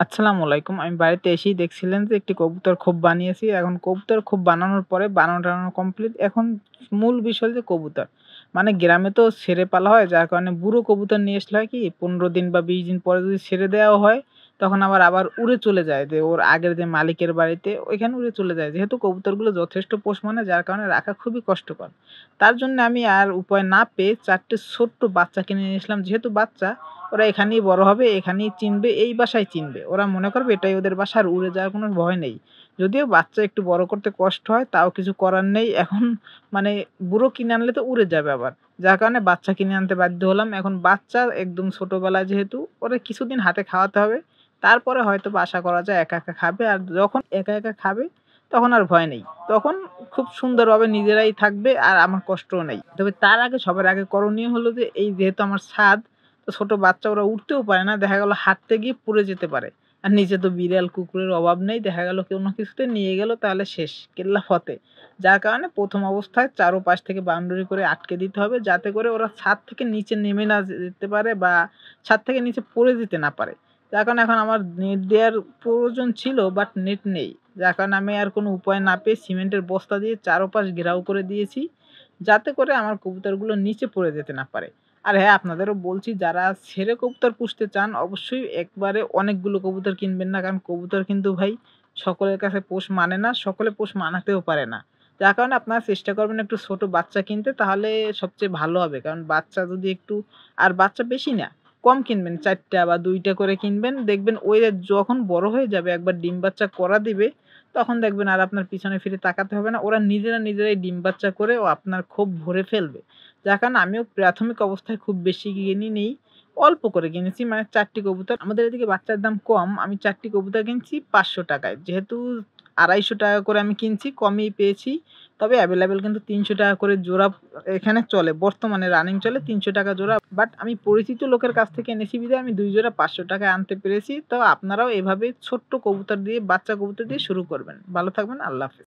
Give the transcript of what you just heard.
আসসালামু আলাইকুম। আমি বাড়িতে এসেই দেখছিলেন যে একটি কবুতর খোপ বানিয়েছি। এখন কবুতর খোপ বানানোর পরে বানানো-টানানো কমপ্লিট। এখন মূল বিষয় হলো যে কবুতর। মানে গ্রামে তো ছেড়ে পালা হয়, যার কারণে বুড়ো কবুতর নিয়ে আসলে হয় কি ১৫ দিন বা ২০ দিন পরে যদি ছেড়ে দেওয়াও হয়, তখন আবার উড়ে চলে যায় যে ওর আগের যে মালিকের বাড়িতে ওইখানে উড়ে চলে যায়। যেহেতু কবুতরগুলো যথেষ্ট পোষ মানে, যার কারণে রাখা খুবই কষ্টকর। তার জন্য আমি আর উপায় না পেয়ে ৪ টে ছোট্ট বাচ্চা কিনে নিয়ে আসলাম। যেহেতু বাচ্চা, ওরা এখানেই বড় হবে, এখানেই চিনবে, এই বাসায় চিনবে। ওরা মনে করবে এটাই ওদের বাসা, আর উড়ে যাওয়ার কোনো ভয় নেই। যদিও বাচ্চা একটু বড় করতে কষ্ট হয়, তাও কিছু করার নেই। এখন মানে বুড়ো কিনে আনলে তো উড়ে যাবে আবার। যার কারণে বাচ্চা কিনে আনতে বাধ্য হলাম। এখন বাচ্চা একদম ছোটবেলায়, যেহেতু ওরে কিছুদিন হাতে খাওয়াতে হবে। তারপরে হয়তোবা আশা করা যায় একা, একা খাবে। আর যখন একা, একা খাবে তখন আর ভয় নেই। তখন খুব সুন্দরভাবে নিজেরাই থাকবে আর আমার কষ্টও নেই। তবে তার আগে সবার আগে করণীয় হলো যে এই যেহেতু আমার ছাদ, তো ছোট বাচ্চা ওরা উঠতেও পারে না। দেখা গেল হাঁটতে গিয়ে পড়ে যেতে পারে। আর নিচে তো বিড়াল কুকুরের অভাব নেই। দেখা গেল কোনো কিছুতে নিয়ে গেল, তাহলে শেষ, কেল্লা ফতে। যার কারণে ১ম অবস্থায় চারোপাশ থেকে বাউন্ডারি করে আটকে দিতে হবে, যাতে করে ওরা ছাদ থেকে নিচে নেমে না যেতে পারে বা ছাদ থেকে নিচে পড়ে যেতে না পারে। যার কারণে এখন আমার নেট দেওয়ার প্রয়োজন ছিল, বাট নেট নেই। যার কারণে আমি আর কোনো উপায় না পেয়ে সিমেন্টের বস্তা দিয়ে চারোপাশ ঘেরাও করে দিয়েছি, যাতে করে আমার কবুতরগুলো নিচে পড়ে যেতে না পারে। আর হ্যাঁ, আপনাদেরও বলছি, যারা ছেড়ে কবুতর পুষতে চান অবশ্যই একবারে অনেকগুলো কবুতর কিনবেন না। কারণ কবুতর কিন্তু ভাই সকলের কাছে পোষ মানে না, সকলে পোষ মানাতেও পারে না। যার কারণে আপনারা চেষ্টা করবেন একটু ছোট বাচ্চা কিনতে, তাহলে সবচেয়ে ভালো হবে। কারণ বাচ্চা যদি একটু, আর বাচ্চা বেশি না, কম কিনবেন, ৪ টা বা ২ টা করে কিনবেন। দেখবেন ওই যখন বড় হয়ে যাবে, একবার ডিম বাচ্চা করা দিবে, তখন দেখবেন আর আপনার পিছনে ফিরে তাকাতে হবে না। ওরা নিজেরাই ডিম বাচ্চা করে ও আপনার খোপ ভরে ফেলবে। যার কারণে আমিও প্রাথমিক অবস্থায় খুব বেশি কিনিনি। অল্প করে কিনেছি, মানে ৪ টি কবুতর। আমাদের এদিকে বাচ্চার দাম কম। আমি ৪ টি কবুতর কিনছি ৳৫০০ য়। যেহেতু ৳২৫০ করে আমি কিনছি, কমেই পেয়েছি। তবে এভেইলেবল কিন্তু ৳৩০০ করে জোড়া এখানে চলে। বর্তমানে রানিং চলে ৳৩০০ জোড়া। বাট আমি পরিচিত লোকের কাছ থেকে এনেছি বিধায় আমি ২ জোড়া ৳৫০০ য় আনতে পেরেছি। তো আপনারাও এভাবে ছোট্ট কবুতর দিয়ে, বাচ্চা কবুতর দিয়ে শুরু করবেন। ভালো থাকবেন। আল্লাহ হাফেজ।